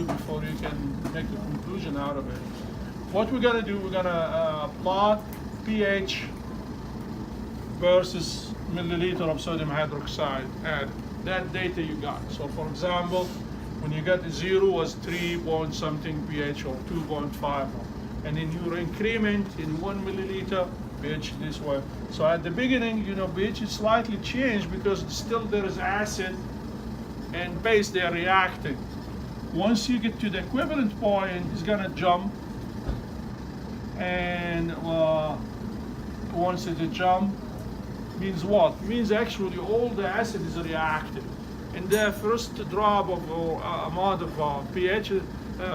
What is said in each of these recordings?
do before you can make a conclusion out of it. What we're gonna do, we're gonna plot pH versus milliliter of sodium hydroxide added. That data you got. So for example, when you got 0 was 3 point something pH or 2.5, and then your increment in 1 milliliter pH this way. So at the beginning, pH is slightly changed because still there is acid and base, they're reacting. Once you get to the equivalent point, it's gonna jump, and once it jump, means what? Means actually all the acid is reactive. And the first drop of amount of pH,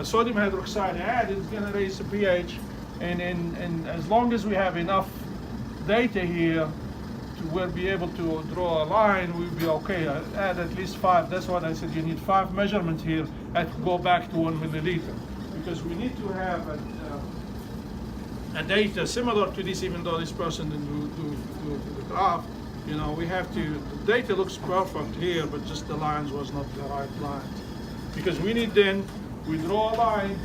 sodium hydroxide added is gonna raise the pH, and as long as we have enough data here, we'll be able to draw a line, we'll be okay. Add at least 5. That's what I said, you need 5 measurements here that go back to 1 milliliter. Because we need to have a data similar to this, even though this person didn't do the graph. We have to, the data looks perfect here, but just the lines was not the right lines. Because we need then, we draw a line,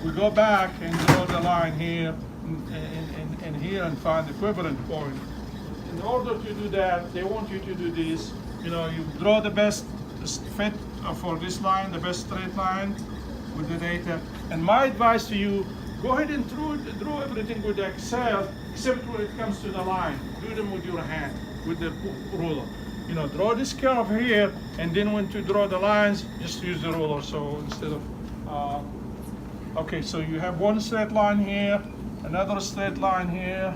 we go back and draw the line here, and here and find the equivalent point. In order to do that, they want you to do this. You draw the best fit for this line, the best straight line with the data. And my advice to you, go ahead and draw everything with Excel, except when it comes to the line. Do them with your hand, with the ruler. Draw this curve here, and then when to draw the lines, just use the ruler. So instead of, okay, so you have one straight line here, another straight line here.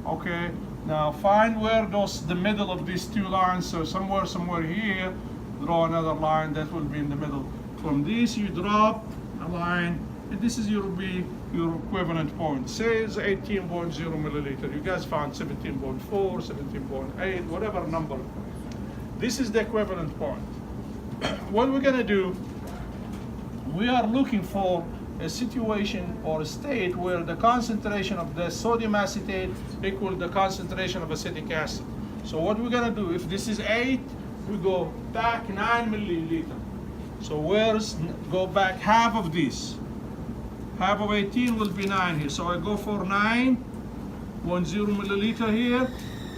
Okay, now find where the middle of these two lines, so somewhere here, draw another line that will be in the middle. From this you drop a line, and this is your equivalent point. Say it's 18.0 milliliter. You guys found 17.4, 17.8, whatever number. This is the equivalent point. What we're gonna do, we are looking for a situation or a state where the concentration of the sodium acetate equal the concentration of acetic acid. So what we're gonna do, if this is 8, we go back 9 milliliter. So go back half of this. Half of 18 will be 9 here. So I go for 9, 10 milliliter here,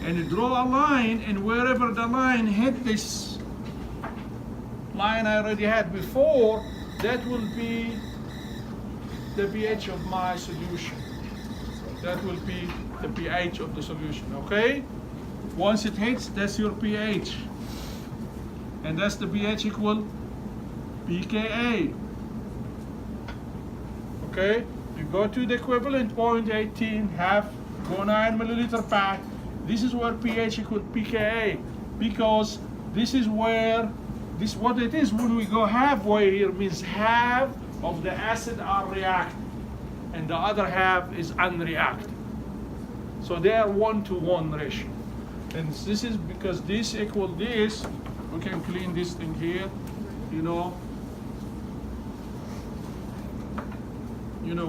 and draw a line, and wherever the line hit this line I already had before, that will be the pH of my solution. That will be the pH of the solution, okay? Once it hits, that's your pH. And that's the pH equal pKa. Okay? You go to the equivalent point, 18, half, go 9 milliliter back. This is where pH equal pKa, because this is where, what it is when we go halfway here means half of the acid are reactive and the other half is unreactive. So they are 1-to-1 ratio. And this is because this equal this, we can clean this thing here,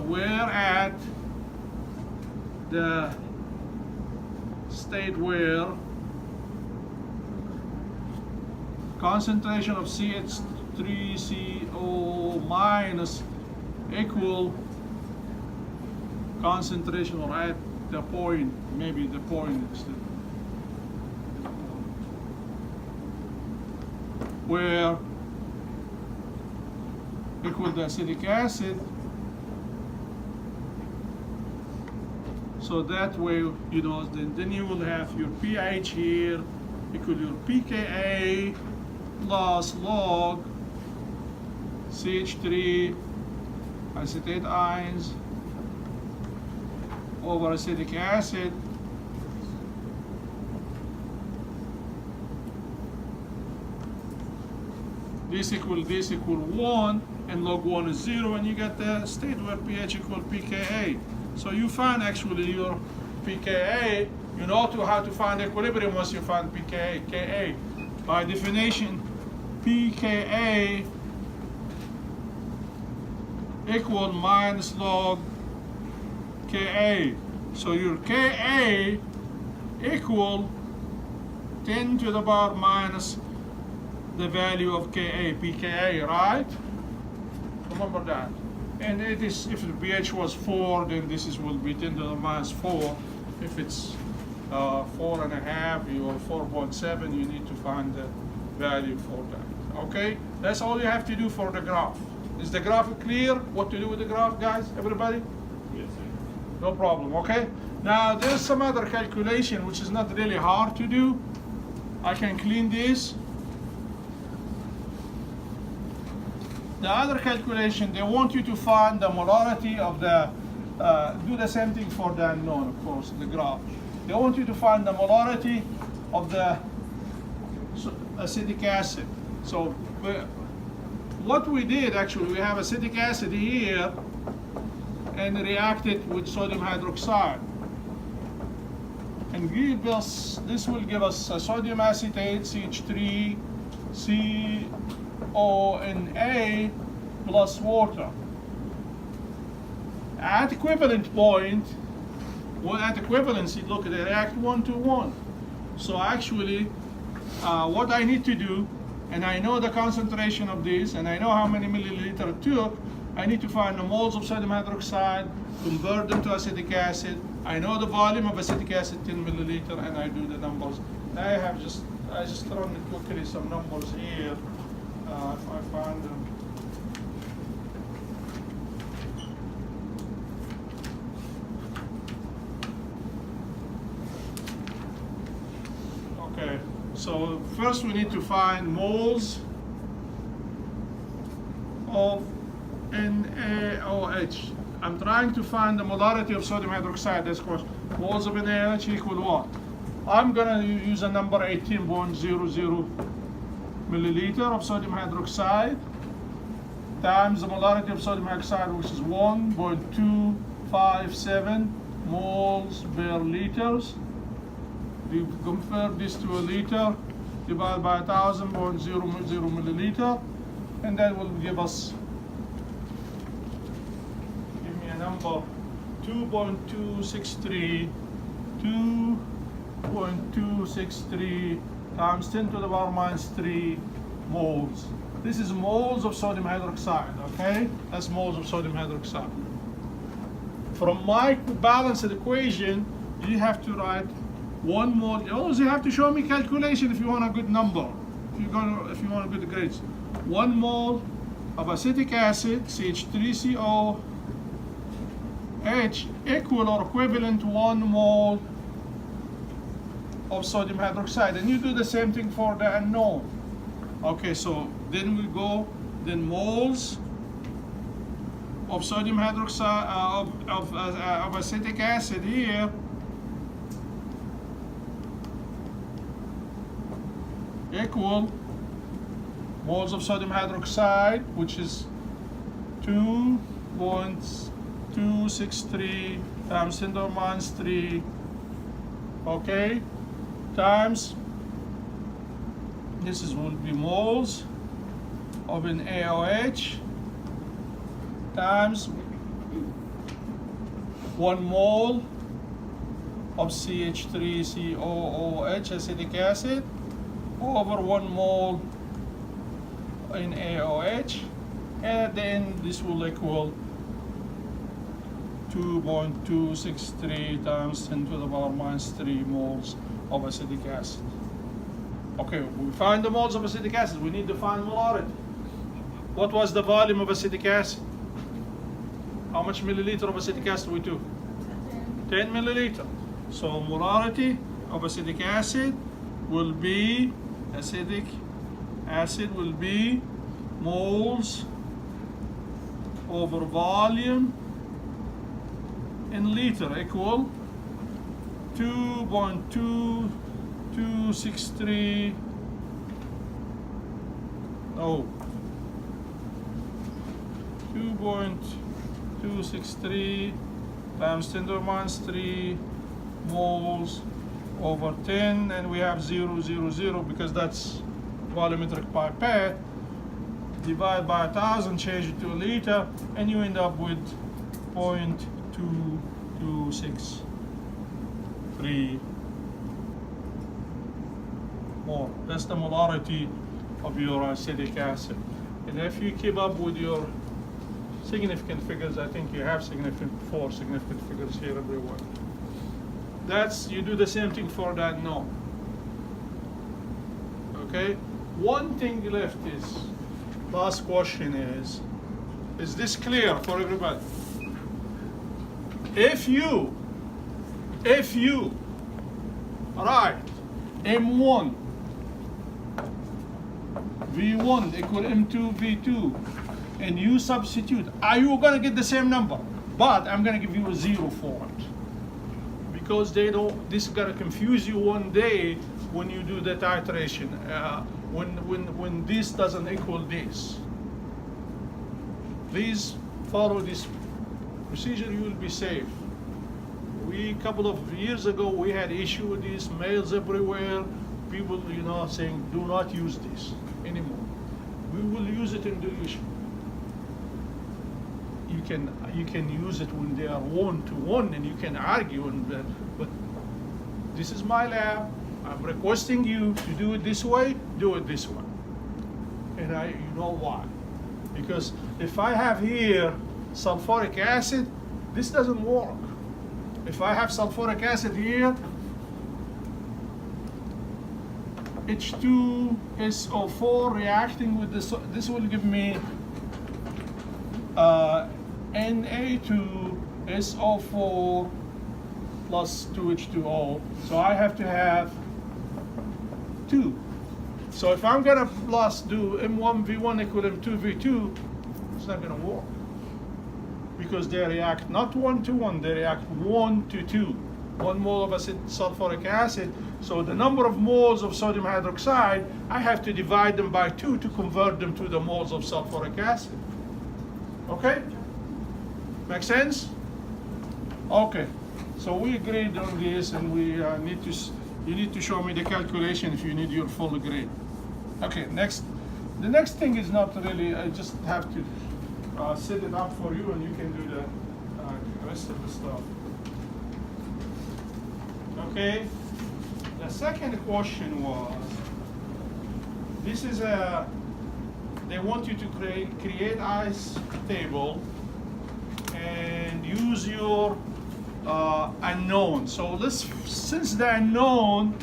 we're at the state where concentration of CH3CO minus equal concentration, or at the point, maybe the point instead, where equal the acetic acid. So that way, then you will have your pH here equal your pKa plus log CH3 acetate ions over acetic acid this equal 1, and log 1 is 0, and you get the state where pH equal pKa. So you find actually your pKa, you know how to find equilibrium once you find pKa. Ka. By definition, pKa equal minus log Ka. So your Ka equal 10 to the power minus the value of Ka, pKa, right? Remember that. And it is, if the pH was 4, then this is will be 10 to the minus 4. If it's 4.5 or 4.7, you need to find the value for that. Okay, that's all you have to do for the graph. Is the graph clear? What to do with the graph, guys? Everybody? Yes, sir. No problem. Okay. Now there's some other calculation which is not really hard to do. I can clean this. The other calculation, they want you to find the molarity of the, do the same thing for the unknown, of course, the graph. They want you to find the molarity of the acetic acid. So what we did actually, we have acetic acid here and react it with sodium hydroxide. And give us, this will give us sodium acetate, CH3, CONA plus water. At equivalent point, well, at equivalency, look, they react 1 to 1. So actually, what I need to do, and I know the concentration of this, and I know how many milliliter it took, I need to find the moles of sodium hydroxide, convert them to acetic acid. I know the volume of acetic acid, 10 milliliter, and I do the numbers. I just run quickly some numbers here, if I find them. Okay, so first we need to find moles of NaOH. I'm trying to find the molarity of sodium hydroxide. That's course, moles of NaOH equal what? I'm gonna use a number 18.00 milliliter of sodium hydroxide times the molarity of sodium hydroxide, which is 1.257 moles per liters. We convert this to a liter, divide by 1,000.00 milliliter, and that will give us, give me a number, 2.263 times 10 to the power minus 3 moles. This is moles of sodium hydroxide, okay? That's moles of sodium hydroxide. From my balanced equation, you have to write 1 mole. Also, you have to show me calculation if you want a good number. If you want a good grades. 1 mole of acetic acid, CH3COH, equal or equivalent to 1 mole of sodium hydroxide. And you do the same thing for the unknown. Okay, so then we go, then moles of sodium hydroxide, of acetic acid here, equal moles of sodium hydroxide, which is 2.263 times 10 to the minus 3, okay, times, this is will be moles of an NaOH times 1 mole of CH3COOH acetic acid over 1 mole in NaOH, and at the end this will equal 2.263 times 10 to the power minus 3 moles of acetic acid. Okay, we find the moles of acetic acid. We need to find molarity. What was the volume of acetic acid? How much milliliter of acetic acid we took? 10 milliliter. So molarity of acetic acid will be moles over volume in liter equal 2.263 times 10 to the minus 3 moles over 10, and we have 0.00 because that's volumetric pipette. Divide by 1,000, change it to a liter, and you end up with 0.2263 more. That's the molarity of your acetic acid. And if you keep up with your significant figures, I think you have four significant figures here everywhere. You do the same thing for that known. Okay? One thing left is, last question is this clear for everybody? If you write M1 V1 equal M2 V2 and you substitute, are you gonna get the same number? But I'm gonna give you a 0 for it. Because this is gonna confuse you one day when you do the titration, when this doesn't equal this. Please follow this procedure, you will be safe. A couple of years ago, we had issue with this, mails everywhere, people, saying, do not use this anymore. We will use it in dilution. You can use it when they are 1-to-1 and you can argue, but this is my lab. I'm requesting you to do it this way, do it this way. And you know why? Because if I have here sulfuric acid, this doesn't work. If I have sulfuric acid here, H2SO4 reacting with this will give me Na2SO4 plus 2H2O. So I have to have 2. So if I'm gonna do M1V1 equal M2V2, it's not gonna work. Because they react not 1-to-1, they react 1-to-2. 1 mole of sulfuric acid. So the number of moles of sodium hydroxide, I have to divide them by 2 to convert them to the moles of sulfuric acid. Okay? Make sense? Okay. So we agreed on this, and you need to show me the calculation if you need your full grade. Okay. Next. The next thing is not really. I just have to set it up for you, and you can do the rest of the stuff. Okay. The second question was, they want you to create ice table and use your unknown. So since the unknown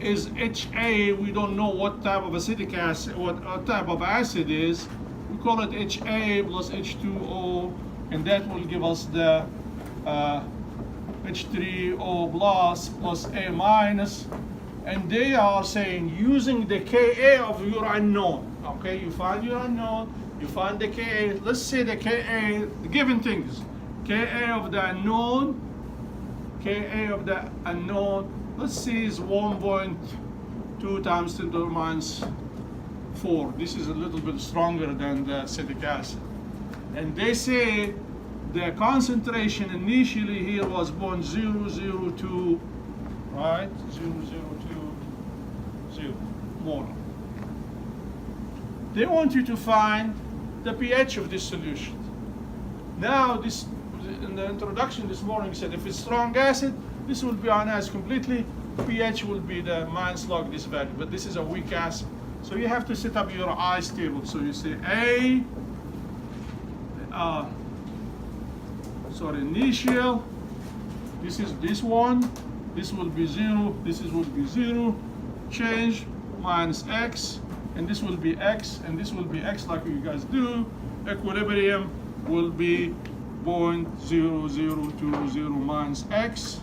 is HA, we don't know what type of acetic acid, what type of acid is. We call it HA plus H2O, and that will give us the H3O plus A minus. And they are saying using the Ka of your unknown. Okay, you find your unknown, you find the Ka. Let's say the Ka, the given things. Ka of the unknown, let's see, is 1.2 times 10 to the minus 4. This is a little bit stronger than the acetic acid. And they say the concentration initially here was 0.002, right? 0.0020 molar. They want you to find the pH of this solution. Now, in the introduction this morning said if it's strong acid, this will be ionized completely. pH will be the minus log this value, but this is a weak acid. So you have to set up your ice table. So you say initial, this is this one, this will be 0, will be 0, change minus X, and this will be X, and this will be X like you guys do. Equilibrium will be 0.0020 minus X,